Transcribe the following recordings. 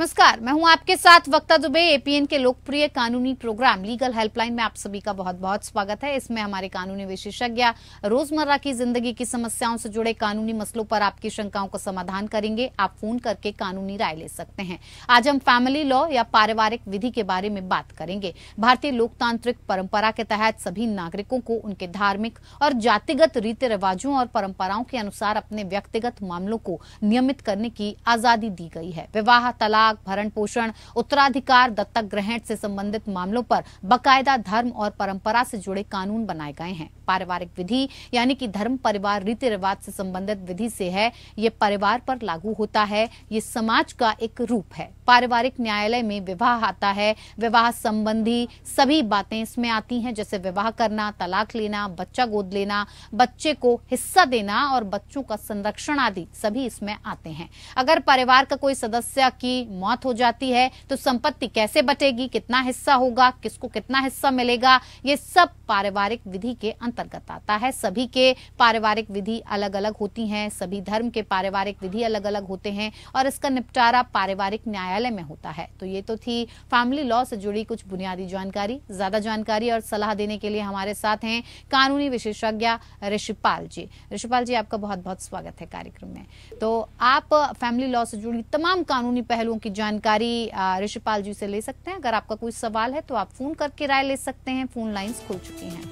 नमस्कार, मैं हूं आपके साथ वक्ता दुबे। एपीएन के लोकप्रिय कानूनी प्रोग्राम लीगल हेल्पलाइन में आप सभी का बहुत बहुत स्वागत है। इसमें हमारे कानूनी विशेषज्ञ रोजमर्रा की जिंदगी की समस्याओं से जुड़े कानूनी मसलों पर आपकी शंकाओं का समाधान करेंगे। आप फोन करके कानूनी राय ले सकते हैं। आज हम फैमिली लॉ या पारिवारिक विधि के बारे में बात करेंगे। भारतीय लोकतांत्रिक परंपरा के तहत सभी नागरिकों को उनके धार्मिक और जातिगत रीति रिवाजों और परंपराओं के अनुसार अपने व्यक्तिगत मामलों को नियमित करने की आजादी दी गई है। विवाह, तलाक, भरण पोषण, उत्तराधिकार, दत्तक ग्रहण से संबंधित मामलों पर बकायदा धर्म और परंपरा से जुड़े कानून बनाए गए हैं। पारिवारिक विधि यानी कि धर्म, परिवार, रीति रिवाज से संबंधित विधि से है। ये परिवार पर लागू होता है। ये समाज का एक रूप है। पारिवारिक न्यायालय में विवाह आता है। विवाह संबंधी सभी बातें इसमें आती हैं, जैसे विवाह करना, तलाक लेना, बच्चा गोद लेना, बच्चे को हिस्सा देना और बच्चों का संरक्षण आदि सभी इसमें आते हैं। अगर परिवार का कोई सदस्य की मौत हो जाती है तो संपत्ति कैसे बटेगी, कितना हिस्सा होगा, किसको कितना हिस्सा मिलेगा, ये सब पारिवारिक विधि के अंतर्गत आता है। सभी के पारिवारिक विधि अलग अलग होती हैं। सभी धर्म के पारिवारिक विधि अलग अलग होते हैं और इसका निपटारा पारिवारिक न्यायालय में होता है। तो ये तो थी फैमिली लॉ से जुड़ी कुछ बुनियादी जानकारी। ज्यादा जानकारी और सलाह देने के लिए हमारे साथ हैं कानूनी विशेषज्ञ ऋषिपाल जी। ऋषिपाल जी, आपका बहुत बहुत स्वागत है कार्यक्रम में। तो आप फैमिली लॉ से जुड़ी तमाम कानूनी पहलुओं की जानकारी ऋषिपाल जी से ले सकते हैं। अगर आपका कोई सवाल है तो आप फोन करके राय ले सकते हैं। फोन लाइंस खुल चुकी हैं।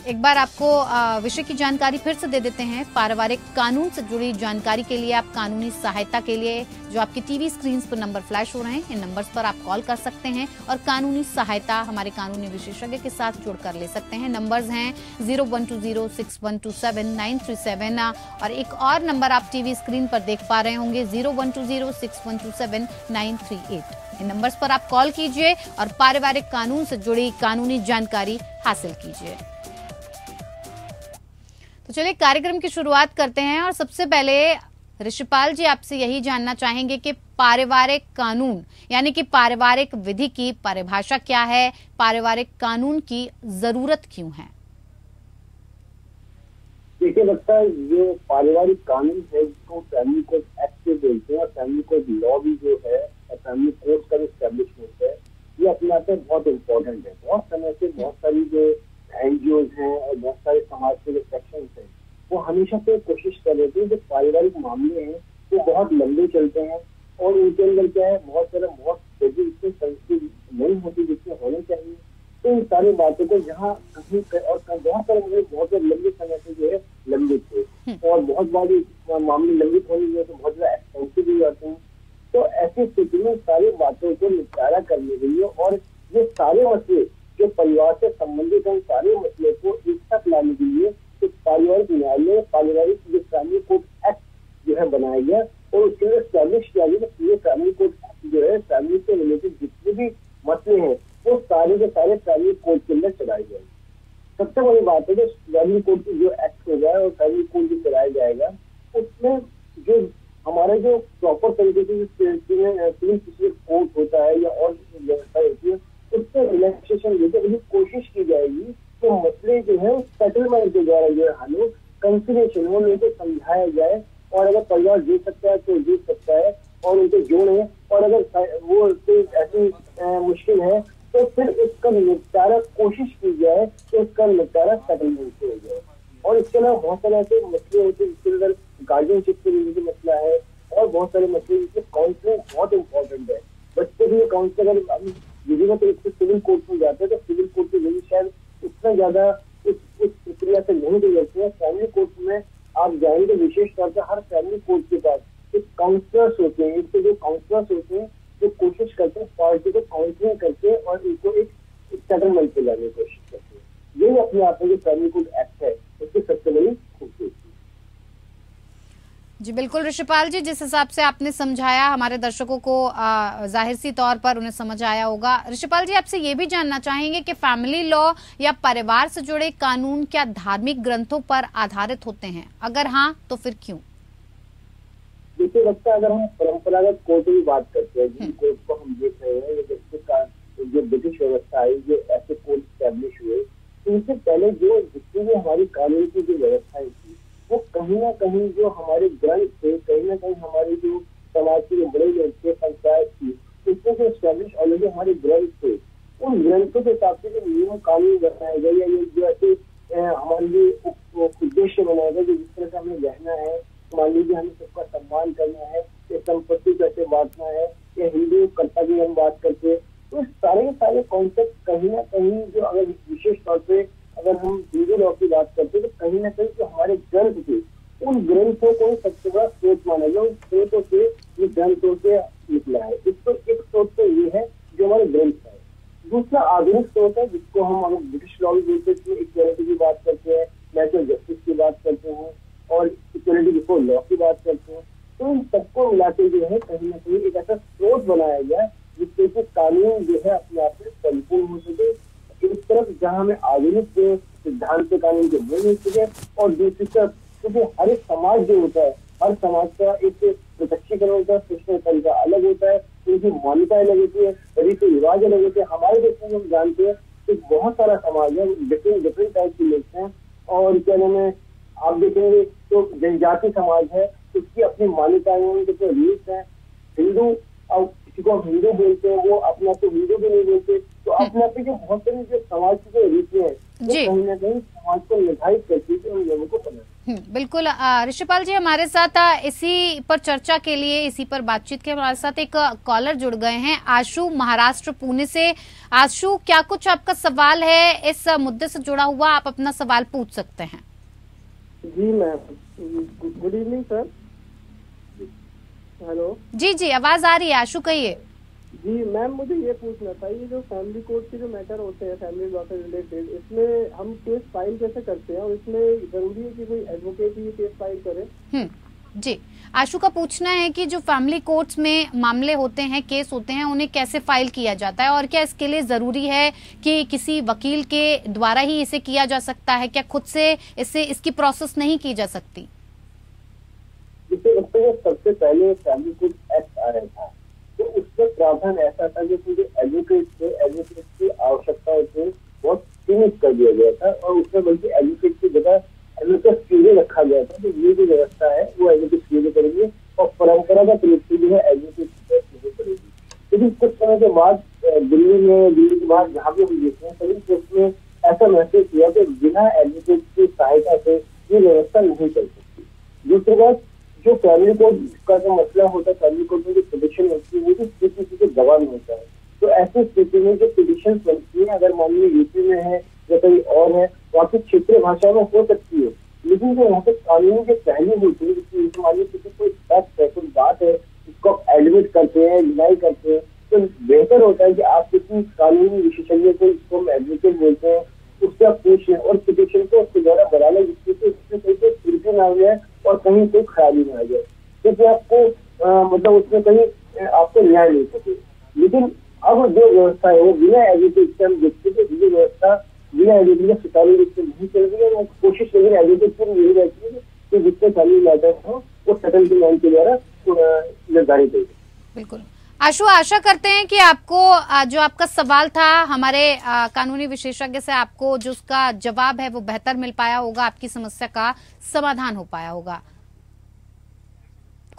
एक बार आपको विषय की जानकारी फिर से दे देते हैं। पारिवारिक कानून से जुड़ी जानकारी के लिए आप कानूनी सहायता के लिए जो आपकी टीवी स्क्रीन पर नंबर फ्लैश हो रहे हैं, इन नंबर्स पर आप कॉल कर सकते हैं और कानूनी सहायता हमारे कानूनी विशेषज्ञ के साथ जुड़कर ले सकते हैं। नंबर्स हैं 012061279337 और एक और नंबर आप टीवी स्क्रीन पर देख पा रहे होंगे 012061279338। इन नंबर्स पर आप कॉल कीजिए और पारिवारिक कानून से जुड़ी कानूनी जानकारी हासिल कीजिए। तो चलिए कार्यक्रम की शुरुआत करते हैं और सबसे पहले ऋषिपाल जी आपसे यही जानना चाहेंगे कि पारिवारिक कानून यानी कि पारिवारिक विधि की परिभाषा क्या है, पारिवारिक कानून की जरूरत क्यों है? देखिए, लगता है जो पारिवारिक कानून है जिसको फैमिली कोड एक्ट बोलते हैं और फैमिली कोड लॉ भी जो है फैमिली कोड का एस्टेब्लिशमेंट है, ये अपने आप में बहुत इम्पोर्टेंट है। बहुत समय से बहुत सारी जो एनजीओ हैं और बहुत सारे समाज के जो सेक्शन हैं वो हमेशा से कोशिश कर रहे थे जो पारिवारिक मामले हैं वो बहुत लंबे चलते हैं और उनके अंदर क्या है बहुत जल्दी इससे संस्कृति नहीं होती जितने होने चाहिए। तो इन सारी बातों को जहाँ कहीं और बहुत सारे मुझे बहुत लंबे समय से जो है लंबित थे और बहुत बार मामले लंबित होने की तो बहुत ज्यादा एक्सपेंसिव भी जाते हैं। तो ऐसी स्थिति में सारी बातों को निपटारा करने के लिए और ये सारे मसले जो परिवार से संबंधित हैं सारे मसले को एक साथ लाने के लिए एक पारिवारिक न्यायालय, पारिवारिक जो फैमिली कोड एक्ट जो है बनाया गया और उसके लिए एस्टैब्लिश किया गया कि ये फैमिली कोड एक्ट जो है फैमिली से रिलेटेड जितने भी मसले हैं वो सारे के सारे फैमिली कोड के अंदर चलाए जाएंगे। सबसे बड़ी बात है जो फैमिली कोड की जो एक्ट होगा और फैमिली कोड जो चलाया जाएगा उसमें जो हमारे जो प्रॉपर तरीके से सिविल कोर्ट होता है या और व्यवस्था होती है उससे रिलैक्सेशन लेकर कोशिश की जाएगी तो मसले जो है सेटलमेंट के द्वारा जो है हमें कंसिलेशन वो लोगों को समझाया जाए और अगर परिवार जीत सकता है तो जीत सकता है और उनको जोड़े और अगर वो ऐसी मुश्किल है तो फिर इसका निपटारा कोशिश की जाए कि इसका निपटारा सेटलमेंट से हो जाए। और इसके अलावा बहुत सारे ऐसे मसले होते हैं जिसके अंदर गार्जियनशिप से रिलेटेड मसला है और बहुत सारे मसले जिसमें काउंसलिंग बहुत इंपॉर्टेंट है। बच्चे भी काउंसलर विधि में तो सिविल कोर्ट में जाते हैं तो सिविल कोर्ट की विधि शायद उतना ज्यादा उस प्रक्रिया से नहीं गुजरती है। फैमिली कोर्ट में आप जाएंगे विशेष तौर पर हर फैमिली कोर्ट के पास एक काउंसलर्स होते हैं। इसके जो काउंसलर्स होते हैं जो कोशिश करते हैं पार्टी को काउंसलिंग करके और इनको एक सेटलमेंट पे लाने की कोशिश करते हैं। यही अपने आप में जो फैमिली कोड एक्ट है उसकी सबसे बड़ी खूबसूरती। जी बिल्कुल ऋषिपाल जी, जिस हिसाब से आपने समझाया हमारे दर्शकों को जाहिर सी तौर पर उन्हें समझ आया होगा। ऋषिपाल जी, आपसे ये भी जानना चाहेंगे कि फैमिली लॉ या परिवार से जुड़े कानून क्या धार्मिक ग्रंथों पर आधारित होते हैं? अगर हाँ तो फिर क्यों? देखिए, लगता है अगर हम परंपरागत कोर्ट की बात करते हैं जिन कोर्ट को हम देख रहे हैं ये जो ब्रिटिश व्यवस्था है जो ऐसे कोर्ट स्टैब्लिश हुए इनसे पहले जो जितनी भी हमारी कानून की जो व्यवस्थाएं थी वो कहीं ना कहीं जो हमारे ग्रंथ थे, कहीं ना कहीं हमारी जो कानून बनाया गया या ये जो ऐसे हमारे लिए उद्देश्य बनाया गया, जिस तरह से हमें रहना है, मान लीजिए हमें सबका सम्मान करना है, या संपत्ति कैसे बांटना है, या हिंदू कर्ता की हम बात करते हैं, तो सारे कॉन्सेप्ट कहीं ना कहीं जो अगर विशेष तौर पे अगर हम हिंदू लॉ की बात करते हैं, तो कहीं ना कहीं जो हमारे ग्रंथ थे, उन ग्रंथों को सबसे बड़ा स्रोत माना गया। उन स्रोतों से ये ग्रंथों से निकला है। इसको एक स्रोत तो ये है जो हमारे ग्रंथ है। दूसरा आधुनिक स्रोत है, जिसको हम अगर ब्रिटिश लॉ भी बोलते हैं, इक्वालिटी की बात करते हैं, नेचुरल जस्टिस की बात करते हैं, और इक्वालिटी बिफोर लॉ की बात करते हैं। तो इन सबको मिलाकर जो है कहीं ना कहीं एक ऐसा स्रोत बनाया गया जिससे कि कानून जो है अपने आप में परिपूर्ण हो सके। एक तरफ जहाँ हमें आधुनिक सिद्धांत कानून के मूल मिल सके, और दूसरी तरफ क्योंकि हर एक समाज जो होता है, हर समाज का एक प्रत्यक्षीकरण होता है, सोचने का तरीका अलग होता है, उनकी मान्यताएं अलग होती है, रीति रिवाज अलग होते हैं। हमारे देश में हम जानते हैं कि बहुत सारा समाज है, डिफरेंट टाइप के लोग हैं, और क्या नाम है, आप देखेंगे तो जनजाति समाज है, उसकी अपनी मान्यताएं, उनके जो रीत है। हिंदू, अब किसी को हम हिंदू बोलते हैं, वो अपना तो हिंदू भी नहीं बोलते, तो अपने आप जो बहुत सारी जो समाज की जो रीतियां है, कहीं ना कहीं समाज को निर्धारित करती है उन लोगों को पता। बिल्कुल। ऋषिपाल जी हमारे साथ इसी पर चर्चा के लिए, इसी पर बातचीत के हमारे साथ एक कॉलर जुड़ गए हैं, आशु, महाराष्ट्र, पुणे से। आशु, क्या कुछ आपका सवाल है इस मुद्दे से जुड़ा हुआ? आप अपना सवाल पूछ सकते हैं। जी ma'am, good evening sir. Hello. जी, आवाज आ रही है, आशु कहिए। जी मैम, मुझे ये पूछना था, ये जो फैमिली कोर्ट के जो मैटर होते हैं फैमिली लॉ से रिलेटेड, इसमें हम केस फाइल कैसे करते हैं, और इसमें जरूरी है कि कोई एडवोकेट ही केस फाइल करे? जी, आशु का पूछना है कि जो फैमिली कोर्ट्स में मामले होते हैं, केस होते हैं, उन्हें कैसे फाइल किया जाता है, और क्या इसके लिए जरूरी है कि किसी वकील के द्वारा ही इसे किया जा सकता है? क्या खुद से इसकी प्रोसेस नहीं की जा सकती? सबसे पहले फैमिली कोर्ट एक्ट आया था, तो उसमें प्रावधान ऐसा था कि जो एडवोकेट की आवश्यकता से बहुत सीमित कर दिया गया था, और उसमें बल्कि एडवोकेट की जगह एडवोकेट फील्ड रखा गया था। तो ये जो व्यवस्था है वो एडवोकेट फील्ड करेंगे, और परंपरागत रूप से जो है एडवोकेट फील्ड करेगी। लेकिन कुछ समय के बाद दिल्ली के बाद जहाँ भी हम देखते हैं, सभी केस में ऐसा महसूस हुआ कि बिना एडवोकेट की सहायता से ये व्यवस्था नहीं चल सकती। दूसरी बात, जो फैमिली कोर्ट का जो मसला होता है, फैमिली कोर्ट में जो पिटिशन होती है, वो भी किसी के दबाव में होता है। तो ऐसी स्थिति में जो पिटिशन बनती है, अगर मान लीजिए यूपी में है या कहीं और है, वहाँ की क्षेत्रीय भाषा में हो सकती है, लेकिन जो यहाँ पे कानूनी जो पहलू होती है, मान लीजिए किसी कोई फैक्ट है, कोई बात है, उसको आप एडमिट करते हैं, डिनाई करते हैं, तो बेहतर होता है कि आप किसी कानूनी विशेषज्ञ को, जिसको हम एडवोकेट बोलते हैं, उससे आप पूछ लें और पिटिशन को उसके द्वारा बढ़ा लें, जिससे उसमें कहीं कोई त्रुटि ना हो जाए और कहीं कोई खराबी ना आ जाए, क्योंकि आपको मतलब उसमें कहीं आपको न्याय मिल सके। लेकिन अब जो व्यवस्था है वो बिना एडवोकेट से हम देखते हैं, ये व्यवस्था बिना एडवोकेट के सुचारू रूप से नहीं चल रही है। वो कोशिश लेकिन एडवोकेट की यही रहती है कि जितने फैमिली मैटर हो वो सेटलमेंट के द्वारा निर्धारित है। बिल्कुल। आशु, आशा करते हैं कि आपको जो आपका सवाल था हमारे कानूनी विशेषज्ञ से, आपको जो उसका जवाब है वो बेहतर मिल पाया होगा, आपकी समस्या का समाधान हो पाया होगा।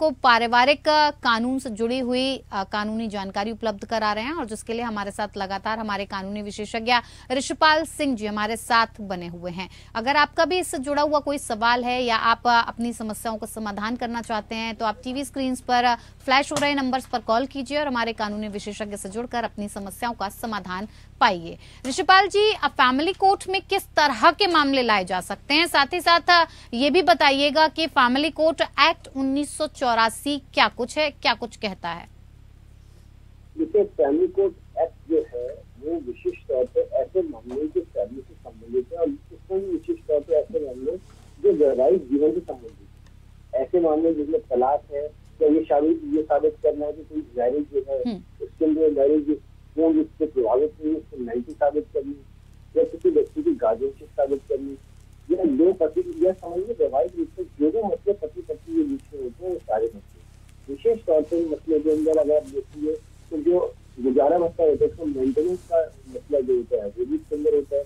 को पारिवारिक कानून से जुड़ी हुई कानूनी जानकारी उपलब्ध करा रहे हैं, और जिसके लिए हमारे साथ लगातार हमारे कानूनी विशेषज्ञ ऋषिपाल सिंह जी हमारे साथ बने हुए हैं। अगर आपका भी इससे जुड़ा हुआ कोई सवाल है या आप अपनी समस्याओं का समाधान करना चाहते हैं, तो आप टीवी स्क्रीन पर फ्लैश हो रहे नंबर्स पर कॉल कीजिए और हमारे कानूनी विशेषज्ञ से जुड़कर अपनी समस्याओं का समाधान पाइए। ऋषिपाल जी, फैमिली कोर्ट में किस तरह के मामले लाए जा सकते हैं? साथ ही साथ ये भी बताइएगा कि फैमिली कोर्ट एक्ट 1984 क्या कुछ है, क्या कुछ कहता है? देखिए, फैमिली कोर्ट एक्ट जो है वो विशेष तौर पर ऐसे मामले जो फैमिली से संबंधित है, और उसमें विशेष तौर पर ऐसे मामले जो वैवाहिक जीवन से संबंधित है। ऐसे मामले जिसमें तलाक है, या ये साबित करना है कि कोई मैरिज जो है उसके अंदर मैरिज कौन जिससे प्रभावित हुई, उसको नैतिक साबित करनी, या किसी व्यक्ति की गार्डियनशिप साबित करनी, या दो पति, या समझिए वैवाहिक रूप से जो भी मसले पति पत्नी के बीच में होते हैं, वो सारे मसले विशेष तौर पर मसले के अंदर अगर आप देखिए तो जो गुजारा मसला होता है, उसको मेंटेनेंस का मसला जो होता है वो भी इसके अंदर होता है।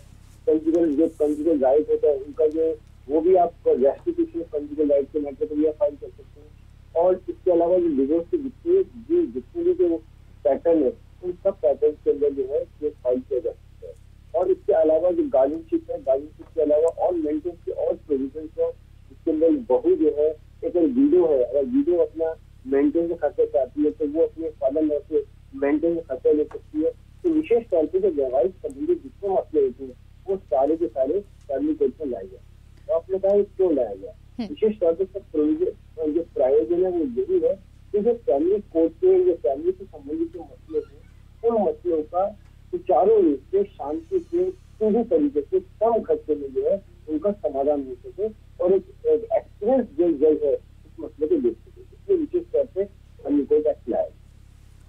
कंजुगल राइट होता है उनका जो, वो भी आप रेस्टिट्यूशन कंजुगल राइट के मैटर पर फाइल कर सकते हैं। और इसके अलावा जो डिवोर्स के जितने भी जो पैटर्न है, उन सब पैटर्न के अंदर जो है केस फाइल किया जा सकता है। और इसके अलावा जो गार्डियनशिप है, गार्डियनशिप के अलावा और मेंटेनेंस के और प्रोविजन है। इसके अंदर बहू जो है, एक वीडियो है, अगर वीडियो अपना मेंटेनेंस का खर्चा चाहती है तो वो अपने फादर लॉ से मेंटेनेंस का खर्चा ले सकती है। तो विशेष तौर पर जो वैवाहिक संबंधित जितने मसले होते हैं वो सारे के सारे फैमिली कोर्ट में लाए गए। तो आपने कहा क्यों लाया गया? विशेष तौर पर सब प्रोविजन जो प्रायोजन है वो यही है कि जो फैमिली कोर्ट के, जो फैमिली से संबंधित जो मसले हैं उन मसलों का सुचारू रूप से, शांति से, सीधी तरीके से, कम खर्चे में जो है उनका समाधान हो सके और एक एक्सपीरियंस जज है इस मसले को देख सके। इसलिए विशेष तौर पर फैमिली कोर्ट एक्ट लाया।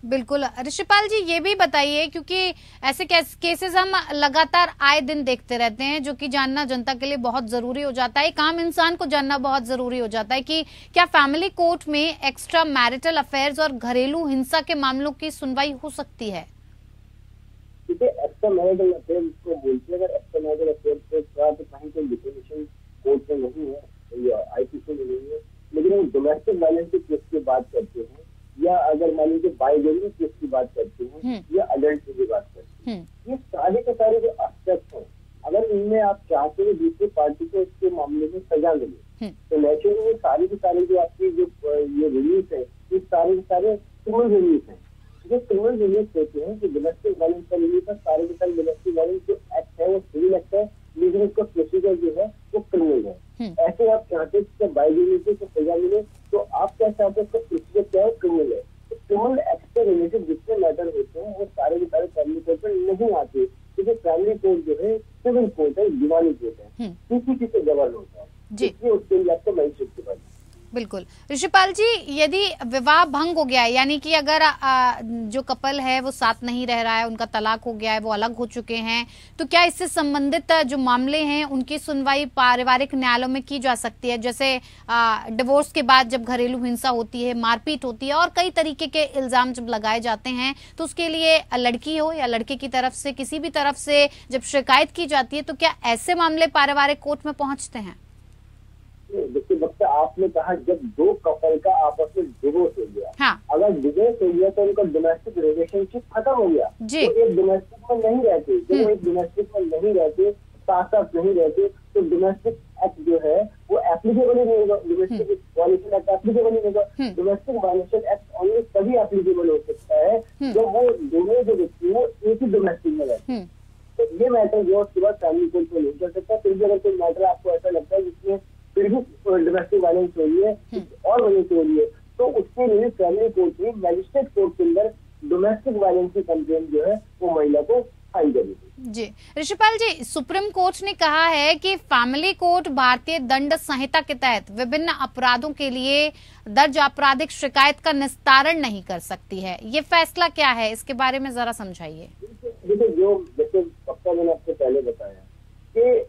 बिल्कुल। ऋषिपाल जी, ये भी बताइए, क्योंकि ऐसे केसेस हम लगातार आए दिन देखते रहते हैं, जो कि जानना जनता के लिए बहुत जरूरी हो जाता है, एक आम इंसान को जानना बहुत जरूरी हो जाता है कि क्या फैमिली कोर्ट में एक्स्ट्रा मैरिटल अफेयर्स और घरेलू हिंसा के मामलों की सुनवाई हो सकती है? देखिए, एक्स्ट्रा मैरिटल अफेयर इसको बोलते हैं। अगर एक्स्ट्रा मैरिटल अफेयर से तो कहीं कोई डिफिनेशन कोर्ट में नहीं है या आईपीसी में नहीं है, लेकिन हम डोमेस्टिक वायलेंस के केस की बात करते हैं या अगर मान लीजिए बाइजेंडर केस की बात करते हैं या अडल्ट की बात करते हैं, ये सारे के सारे जो एस्पेक्ट हैं, अगर इनमें आप चाहते हैं दूसरी पार्टी को इसके मामले में सजा मिले तो नेचुरली ये सारी के सारे जो आपकी जो ये रिलीफ है, ये सारे के सारे क्रिमिनल रिलीफ है। जो क्रिमिनल रिलीफ कहते हैं कि डोमेस्टिक वायलेंस का रिलीफ है, सारे के सारे डोमेस्टिक वायलेंस जो एक्ट है वो सिविल एक्ट है, लेकिन उसका प्रोसीजर जो है वो क्रिमिनल है। ऐसे आप चाहते हैं बाइजेंडर को सजा मिले तो आप क्या चाहते हैं, उसका प्रोसीजर क्या है, क्रिमिनल है। तो क्रिमिनल एक्ट से रिलेटेड जितने मैटर होते हैं वो सारे के सारे फैमिली कोर्ट में नहीं आते, क्योंकि फैमिली कोर्ट जो है सिविल कोर्ट है, दीवानी कोर्ट है, किसी से गवर्न होता है, इसलिए उसके लिए आपको मैजिस्ट्रेट के पास। बिल्कुल। ऋषिपाल जी, यदि विवाह भंग हो गया है, यानी कि अगर जो कपल है वो साथ नहीं रह रहा है, उनका तलाक हो गया है, वो अलग हो चुके हैं, तो क्या इससे संबंधित जो मामले हैं उनकी सुनवाई पारिवारिक न्यायालयों में की जा सकती है? जैसे डिवोर्स के बाद जब घरेलू हिंसा होती है, मारपीट होती है और कई तरीके के इल्जाम जब लगाए जाते हैं, तो उसके लिए लड़की हो या लड़के की तरफ से, किसी भी तरफ से जब शिकायत की जाती है, तो क्या ऐसे मामले पारिवारिक कोर्ट में पहुंचते हैं? देखिए वक्ता, आपने कहा जब दो कपल का आपस में डिवोर्स हो गया, हाँ। अगर डिवोर्स हो गया तो उनका डोमेस्टिक रिलेशनशिप खत्म हो गया, तो एक डोमेस्टिक में नहीं रहते, जब एक डोमेस्टिक में नहीं रहते, साथ साथ नहीं रहते, तो डोमेस्टिक एक्ट जो है वो एप्लीकेबल ही नहीं होगा, डोमेस्टिक वायलेशन एक्ट एप्लीकेबल नहीं होगा। डोमेस्टिक वायलेशन एक्ट ओनली तभी एप्लीकेबल हो सकता है जब वो दोनों जो व्यक्ति है एक ही डोमेस्टिक में रहते हैं। तो ये मैटर जो उसके बाद फैमिली कोर्ट में नहीं चल सकता। फिर भी अगर कोई मैटर आपको ऐसा लगता है जिसमें फिर भी डोमेस्टिक वायलेंस हो रही है और वजह से हो रही है, तो उसके लिए फैमिली कोर्ट में, मैजिस्ट्रेट कोर्ट के अंदर डोमेस्टिक वायलेंस की कंप्लेंट जो है वो महिला को फाइल करेगी। जी ऋषिपाल जी, सुप्रीम कोर्ट ने कहा है कि फैमिली कोर्ट भारतीय दंड संहिता के तहत विभिन्न अपराधों के लिए दर्ज आपराधिक शिकायत का निस्तारण नहीं कर सकती है। ये फैसला क्या है, इसके बारे में जरा समझाइए। देखिए, जो जैसे वक्ता मैंने आपको पहले बताया कि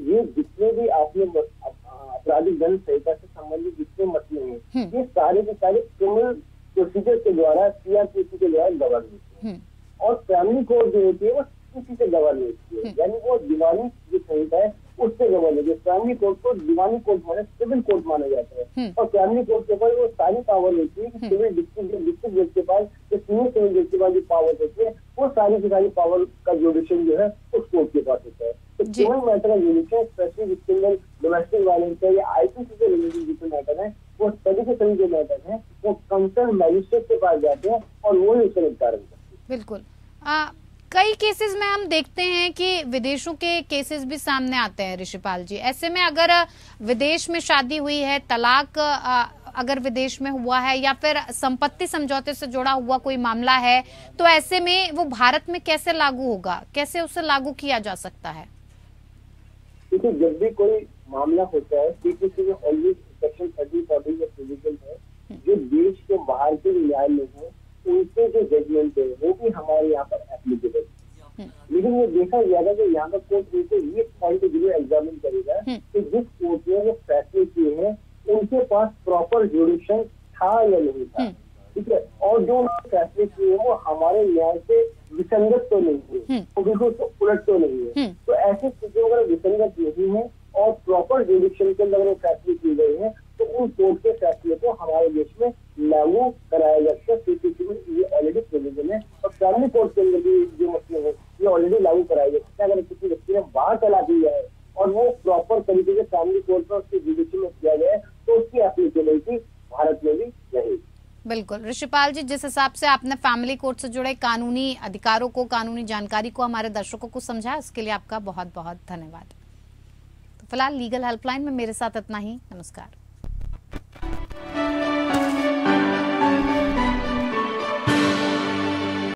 ये जितने भी आपने आपराधिक दंड संहिता से संबंधित जितने मसले हैं, ये सारे के सारे क्रिमिनल प्रोसीजर के द्वारा, सीआरपीसी के द्वारा गवर्न होते हैं और फैमिली कोर्ट जो होती है वो किसी से गवर्न होती है, यानी वो दीवानी जो संहिता है उससे गवर्न होती है। फैमिली कोर्ट को दीवानी कोर्ट माने सिविल कोर्ट माना जाता है और फैमिली कोर्ट के ऊपर वो सारी पावर होती है कि सिविल डिस्ट्रिक्ट जज के पास, सीनियर सिविल जज के पास जो पावर होती है वो सारी की सारी पावर का जुडिशन जो है उस कोर्ट के पास होता है। तो क्रिमिनल मैटर का जुडिशन, स्पेशली जिसके अंदर डोमेस्टिक वायलेंस है या आईपीसी से रिलेटेड जितने मैटर है, वो सभी के सभी जो मैटर है वो कंसर्न मैजिस्ट्रेट के पास जाते हैं और वो ही उसका निपटारा करते हैं। बिल्कुल। कई केसेस में हम देखते हैं कि विदेशों के केसेस भी सामने आते हैं ऋषिपाल जी। ऐसे में अगर विदेश में शादी हुई है, तलाक अगर विदेश में हुआ है या फिर संपत्ति समझौते से जुड़ा हुआ कोई मामला है, तो ऐसे में वो भारत में कैसे लागू होगा, कैसे उसे लागू किया जा सकता है? क्योंकि जब भी कोई मामला होता है, सीपीसी में ऑलवेज सेक्शन 30-40 का प्रोविजन है, जो देश के बाहर के न्यायालय है उनके जो जजमेंट है वो भी हमारे यहाँ पर एप्लीकेबल है। लेकिन ये देखा जाएगा कि यहाँ का कोर्ट उनको ये पॉइंट जरूर एग्जामिन करेगा कि जिस कोर्ट ने वो फैसले किए हैं उनके पास प्रॉपर जुडिशन था या नहीं था, ठीक है, और जो उन्होंने फैसले किए हैं वो हमारे न्याय से विसंगत तो नहीं है, वो बिल्कुल उलट तो नहीं है। तो ऐसी स्थितियों अगर विसंगत नहीं है और प्रॉपर जुडिशन के अंदर फैसले किए गए हैं तो उन कोर्ट के फैसले को हमारे देश में लागू कराया जा सकता है। सीपीसी में ये ऑलरेडी प्रोविजन है और फैमिली कोर्ट के अंदर भी जो मसले हैं ये ऑलरेडी लागू कराया जा सकता है। अगर बिल्कुल ऋषिपाल जी, जिस हिसाब से आपने फैमिली कोर्ट से जुड़े कानूनी अधिकारों को, कानूनी जानकारी को हमारे दर्शकों को समझा, उसके लिए आपका बहुत बहुत धन्यवाद। तो फिलहाल लीगल हेल्पलाइन में मेरे साथ इतना ही। नमस्कार।